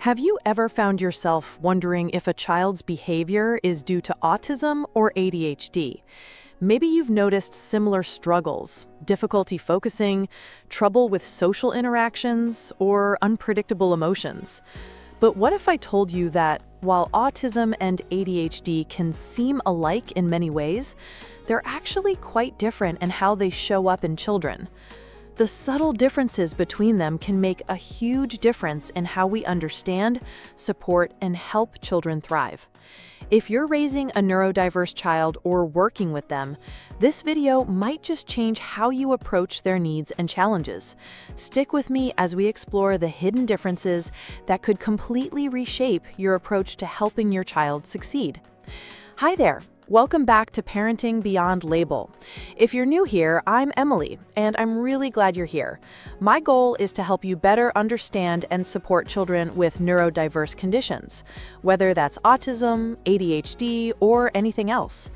Have you ever found yourself wondering if a child's behavior is due to autism or ADHD? Maybe you've noticed similar struggles, difficulty focusing, trouble with social interactions, or unpredictable emotions. But what if I told you that while autism and ADHD can seem alike in many ways, they're actually quite different in how they show up in children? The subtle differences between them can make a huge difference in how we understand, support, and help children thrive. If you're raising a neurodiverse child or working with them, this video might just change how you approach their needs and challenges. Stick with me as we explore the hidden differences that could completely reshape your approach to helping your child succeed. Hi there. Welcome back to Parenting Beyond Label. If you're new here, I'm Emily, and I'm really glad you're here. My goal is to help you better understand and support children with neurodiverse conditions, whether that's autism, ADHD, or anything else.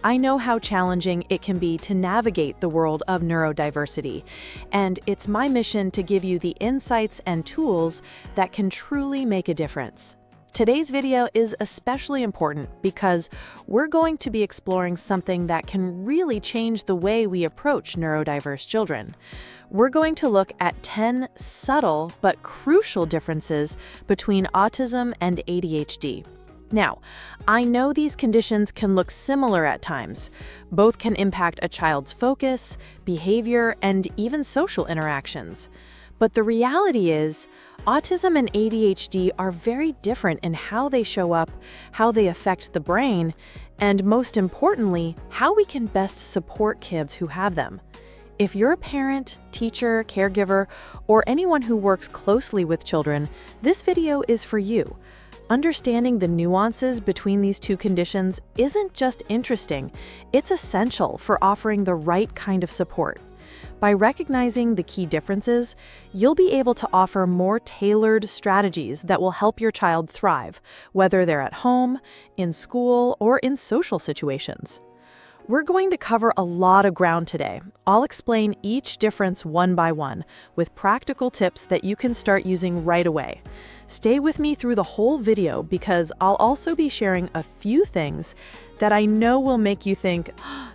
I know how challenging it can be to navigate the world of neurodiversity, and it's my mission to give you the insights and tools that can truly make a difference. Today's video is especially important because we're going to be exploring something that can really change the way we approach neurodiverse children. We're going to look at 10 subtle but crucial differences between autism and ADHD. Now, I know these conditions can look similar at times. Both can impact a child's focus, behavior, and even social interactions. But the reality is, autism and ADHD are very different in how they show up, how they affect the brain, and most importantly, how we can best support kids who have them. If you're a parent, teacher, caregiver, or anyone who works closely with children, this video is for you. Understanding the nuances between these two conditions isn't just interesting, it's essential for offering the right kind of support. By recognizing the key differences, you'll be able to offer more tailored strategies that will help your child thrive, whether they're at home, in school, or in social situations. We're going to cover a lot of ground today. I'll explain each difference one by one, with practical tips that you can start using right away. Stay with me through the whole video because I'll also be sharing a few things that I know will make you think,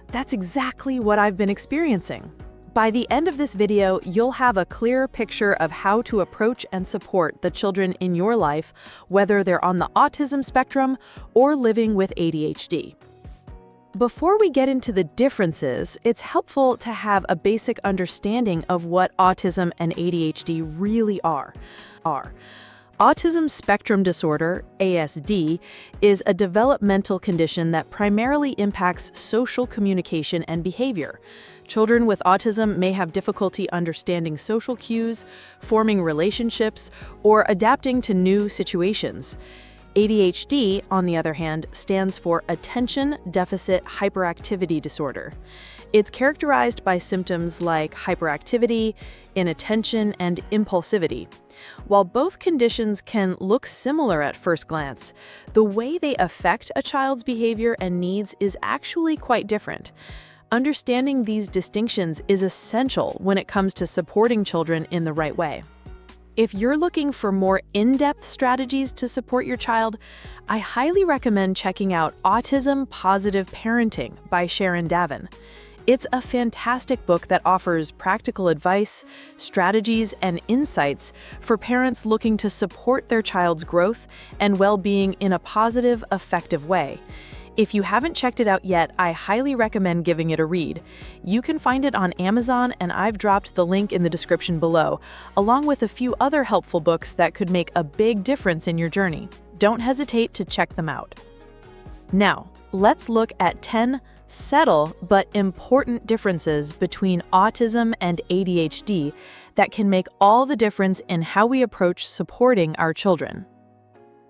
that's exactly what I've been experiencing. By the end of this video, you'll have a clearer picture of how to approach and support the children in your life, whether they're on the autism spectrum or living with ADHD. Before we get into the differences, it's helpful to have a basic understanding of what autism and ADHD really are. Autism spectrum disorder, ASD, is a developmental condition that primarily impacts social communication and behavior. Children with autism may have difficulty understanding social cues, forming relationships, or adapting to new situations. ADHD, on the other hand, stands for Attention Deficit Hyperactivity Disorder. It's characterized by symptoms like hyperactivity, inattention, and impulsivity. While both conditions can look similar at first glance, the way they affect a child's behavior and needs is actually quite different. Understanding these distinctions is essential when it comes to supporting children in the right way. If you're looking for more in-depth strategies to support your child, I highly recommend checking out Autism Positive Parenting by Sharon Davin. It's a fantastic book that offers practical advice, strategies, and insights for parents looking to support their child's growth and well-being in a positive, effective way. If you haven't checked it out yet, I highly recommend giving it a read. You can find it on Amazon, and I've dropped the link in the description below, along with a few other helpful books that could make a big difference in your journey. Don't hesitate to check them out. Now, let's look at 10 subtle but important differences between autism and ADHD that can make all the difference in how we approach supporting our children.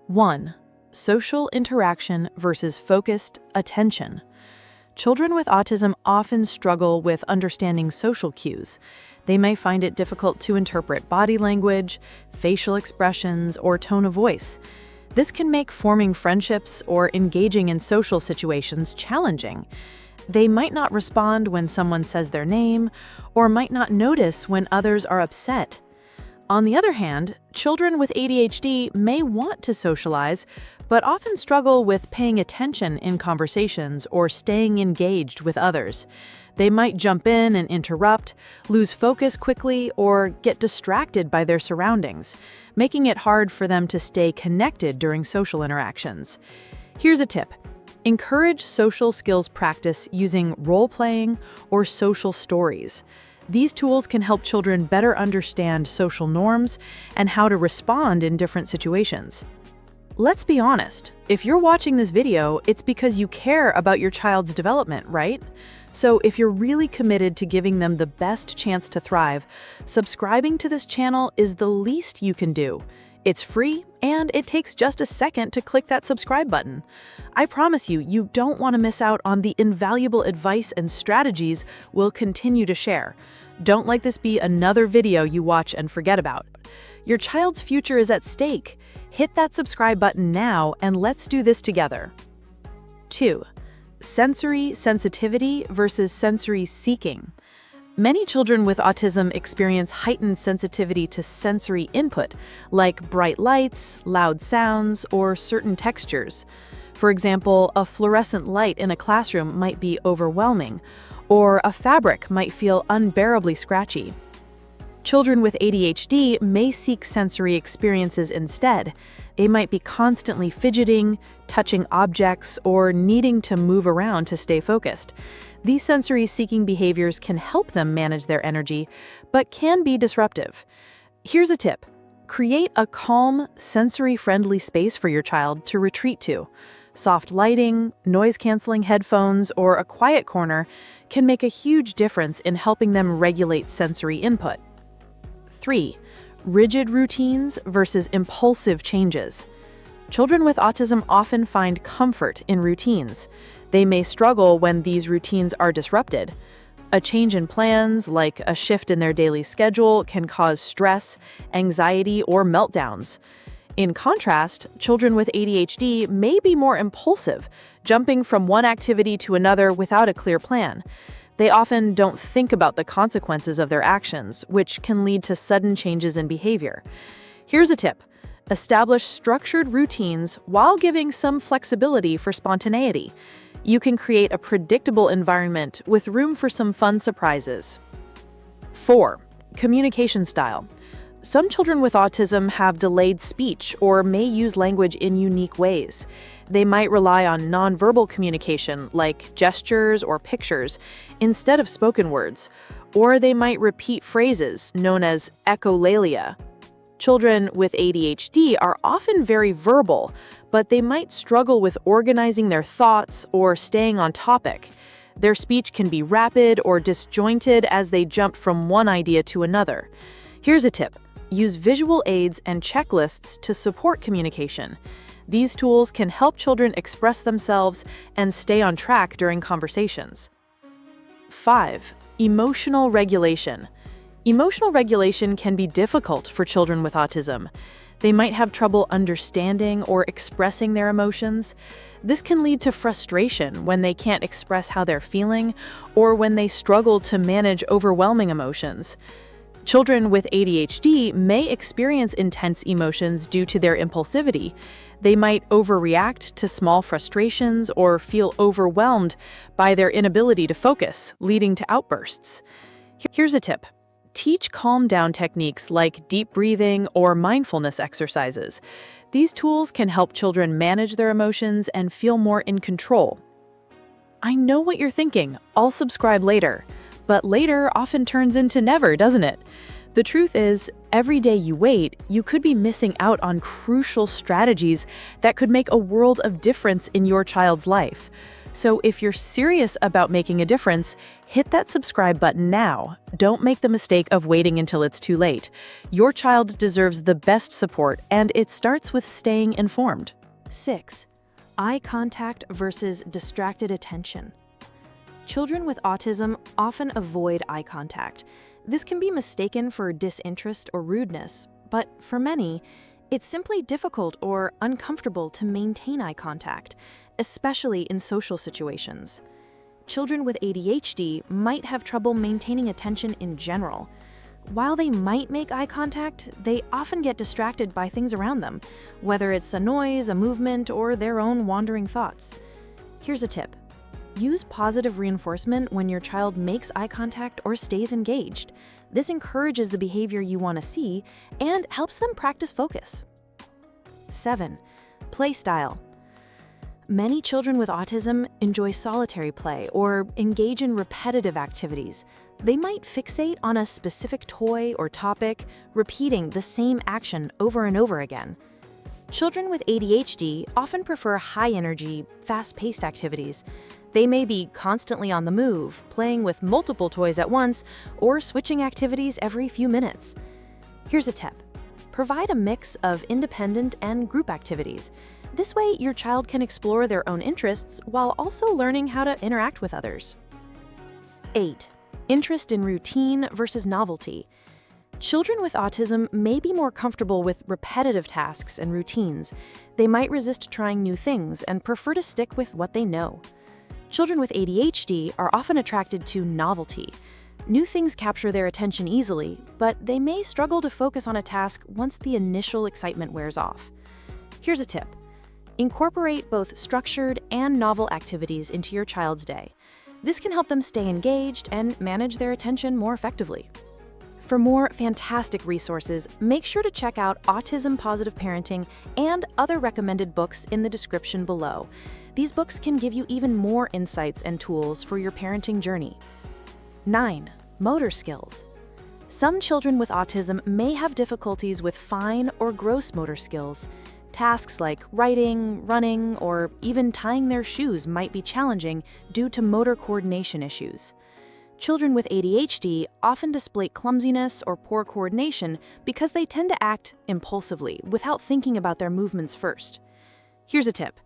1. Social interaction versus focused attention. Children with autism often struggle with understanding social cues. They may find it difficult to interpret body language, facial expressions, or tone of voice. This can make forming friendships or engaging in social situations challenging. They might not respond when someone says their name, or might not notice when others are upset. On the other hand, children with ADHD may want to socialize, but often struggle with paying attention in conversations or staying engaged with others. They might jump in and interrupt, lose focus quickly, or get distracted by their surroundings, making it hard for them to stay connected during social interactions. Here's a tip. Encourage social skills practice using role-playing or social stories. These tools can help children better understand social norms and how to respond in different situations. Let's be honest, if you're watching this video, it's because you care about your child's development, right? So if you're really committed to giving them the best chance to thrive, subscribing to this channel is the least you can do. It's free, and it takes just a second to click that subscribe button. I promise you, you don't want to miss out on the invaluable advice and strategies we'll continue to share. Don't let this be another video you watch and forget about. Your child's future is at stake. Hit that subscribe button now, and let's do this together. 2. Sensory sensitivity versus sensory seeking. Many children with autism experience heightened sensitivity to sensory input, like bright lights, loud sounds, or certain textures. For example, a fluorescent light in a classroom might be overwhelming, or a fabric might feel unbearably scratchy. Children with ADHD may seek sensory experiences instead. They might be constantly fidgeting, touching objects, or needing to move around to stay focused. These sensory-seeking behaviors can help them manage their energy, but can be disruptive. Here's a tip. Create a calm, sensory-friendly space for your child to retreat to. Soft lighting, noise-canceling headphones, or a quiet corner can make a huge difference in helping them regulate sensory input. 3. Rigid routines versus impulsive changes. Children with autism often find comfort in routines. They may struggle when these routines are disrupted. A change in plans, like a shift in their daily schedule, can cause stress, anxiety, or meltdowns. In contrast, children with ADHD may be more impulsive, jumping from one activity to another without a clear plan. They often don't think about the consequences of their actions, which can lead to sudden changes in behavior. Here's a tip. Establish structured routines while giving some flexibility for spontaneity. You can create a predictable environment with room for some fun surprises. 4. Communication style. Some children with autism have delayed speech or may use language in unique ways. They might rely on nonverbal communication, like gestures or pictures, instead of spoken words, or they might repeat phrases known as echolalia. Children with ADHD are often very verbal, but they might struggle with organizing their thoughts or staying on topic. Their speech can be rapid or disjointed as they jump from one idea to another. Here's a tip. Use visual aids and checklists to support communication. These tools can help children express themselves and stay on track during conversations. 5. Emotional regulation. Emotional regulation can be difficult for children with autism. They might have trouble understanding or expressing their emotions. This can lead to frustration when they can't express how they're feeling or when they struggle to manage overwhelming emotions. Children with ADHD may experience intense emotions due to their impulsivity. They might overreact to small frustrations or feel overwhelmed by their inability to focus, leading to outbursts. Here's a tip. Teach calm-down techniques like deep breathing or mindfulness exercises. These tools can help children manage their emotions and feel more in control. I know what you're thinking. I'll subscribe later. But later often turns into never, doesn't it? The truth is, every day you wait, you could be missing out on crucial strategies that could make a world of difference in your child's life. So if you're serious about making a difference, hit that subscribe button now. Don't make the mistake of waiting until it's too late. Your child deserves the best support, and it starts with staying informed. 6. Eye contact versus distracted attention. Children with autism often avoid eye contact. This can be mistaken for disinterest or rudeness, but for many, it's simply difficult or uncomfortable to maintain eye contact, especially in social situations. Children with ADHD might have trouble maintaining attention in general. While they might make eye contact, they often get distracted by things around them, whether it's a noise, a movement, or their own wandering thoughts. Here's a tip. Use positive reinforcement when your child makes eye contact or stays engaged. This encourages the behavior you want to see and helps them practice focus. 7. Play style. Many children with autism enjoy solitary play or engage in repetitive activities. They might fixate on a specific toy or topic, repeating the same action over and over again. Children with ADHD often prefer high-energy, fast-paced activities. They may be constantly on the move, playing with multiple toys at once, or switching activities every few minutes. Here's a tip. Provide a mix of independent and group activities. This way, your child can explore their own interests while also learning how to interact with others. 8. Interest in routine versus novelty. Children with autism may be more comfortable with repetitive tasks and routines. They might resist trying new things and prefer to stick with what they know. Children with ADHD are often attracted to novelty. New things capture their attention easily, but they may struggle to focus on a task once the initial excitement wears off. Here's a tip. Incorporate both structured and novel activities into your child's day. This can help them stay engaged and manage their attention more effectively. For more fantastic resources, make sure to check out Autism Positive Parenting and other recommended books in the description below. These books can give you even more insights and tools for your parenting journey. 9. Motor skills. Some children with autism may have difficulties with fine or gross motor skills. Tasks like writing, running, or even tying their shoes might be challenging due to motor coordination issues. Children with ADHD often display clumsiness or poor coordination because they tend to act impulsively without thinking about their movements first. Here's a tip.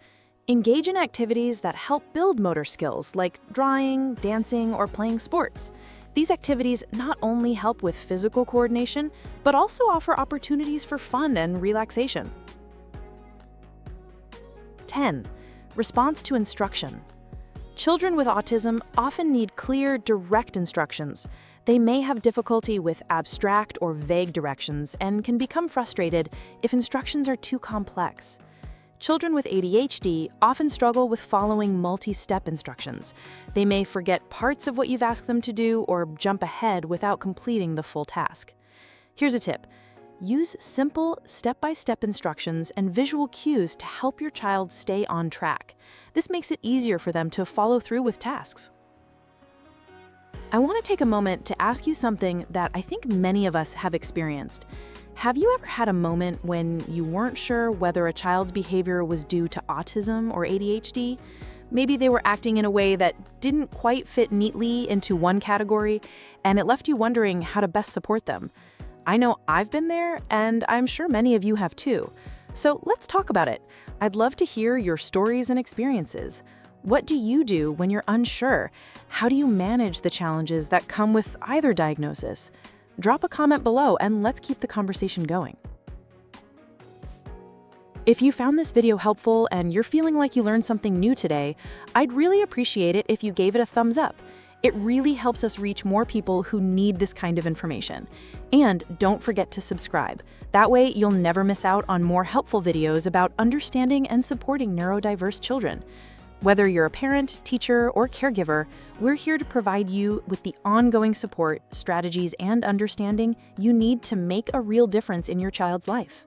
Engage in activities that help build motor skills like drawing, dancing, or playing sports. These activities not only help with physical coordination, but also offer opportunities for fun and relaxation. 10. Response to instruction. Children with autism often need clear, direct instructions. They may have difficulty with abstract or vague directions and can become frustrated if instructions are too complex. Children with ADHD often struggle with following multi-step instructions. They may forget parts of what you've asked them to do or jump ahead without completing the full task. Here's a tip. Use simple, step-by-step instructions and visual cues to help your child stay on track. This makes it easier for them to follow through with tasks. I want to take a moment to ask you something that I think many of us have experienced. Have you ever had a moment when you weren't sure whether a child's behavior was due to autism or ADHD? Maybe they were acting in a way that didn't quite fit neatly into one category, and it left you wondering how to best support them. I know I've been there, and I'm sure many of you have too. So let's talk about it. I'd love to hear your stories and experiences. What do you do when you're unsure? How do you manage the challenges that come with either diagnosis? Drop a comment below and let's keep the conversation going. If you found this video helpful and you're feeling like you learned something new today, I'd really appreciate it if you gave it a thumbs up. It really helps us reach more people who need this kind of information. And don't forget to subscribe. That way, you'll never miss out on more helpful videos about understanding and supporting neurodiverse children. Whether you're a parent, teacher, or caregiver, we're here to provide you with the ongoing support, strategies, and understanding you need to make a real difference in your child's life.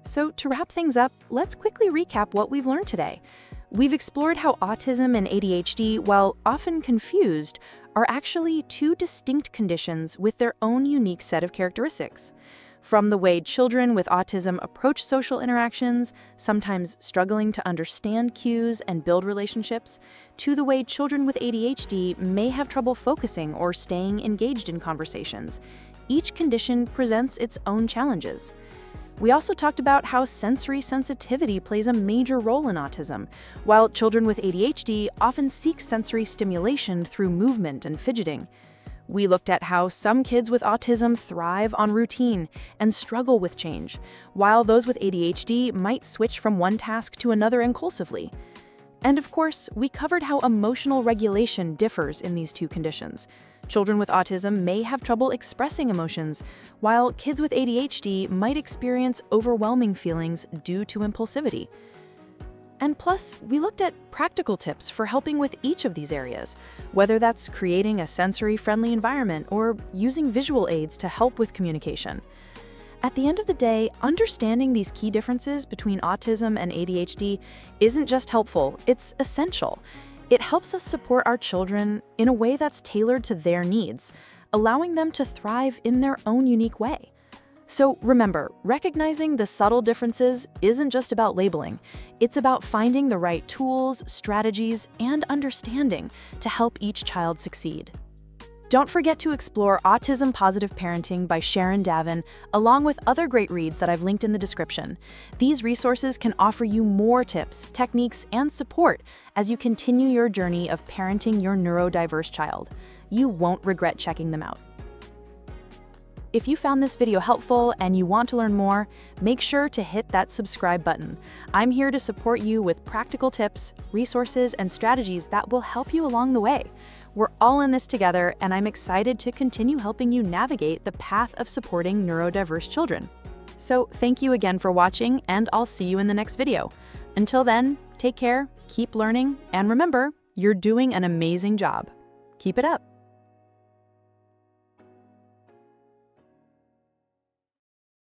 So to wrap things up, let's quickly recap what we've learned today. We've explored how autism and ADHD, while often confused, are actually two distinct conditions with their own unique set of characteristics. From the way children with autism approach social interactions, sometimes struggling to understand cues and build relationships, to the way children with ADHD may have trouble focusing or staying engaged in conversations. Each condition presents its own challenges. We also talked about how sensory sensitivity plays a major role in autism, while children with ADHD often seek sensory stimulation through movement and fidgeting. We looked at how some kids with autism thrive on routine and struggle with change, while those with ADHD might switch from one task to another impulsively. And of course, we covered how emotional regulation differs in these two conditions. Children with autism may have trouble expressing emotions, while kids with ADHD might experience overwhelming feelings due to impulsivity. And plus, we looked at practical tips for helping with each of these areas, whether that's creating a sensory-friendly environment or using visual aids to help with communication. At the end of the day, understanding these key differences between autism and ADHD isn't just helpful, it's essential. It helps us support our children in a way that's tailored to their needs, allowing them to thrive in their own unique way. So remember, recognizing the subtle differences isn't just about labeling. It's about finding the right tools, strategies, and understanding to help each child succeed. Don't forget to explore Autism Positive Parenting by Sharon Davin, along with other great reads that I've linked in the description. These resources can offer you more tips, techniques, and support as you continue your journey of parenting your neurodiverse child. You won't regret checking them out. If you found this video helpful and you want to learn more, make sure to hit that subscribe button. I'm here to support you with practical tips, resources, and strategies that will help you along the way. We're all in this together, and I'm excited to continue helping you navigate the path of supporting neurodiverse children. So thank you again for watching, and I'll see you in the next video. Until then, take care, keep learning, and remember, you're doing an amazing job. Keep it up.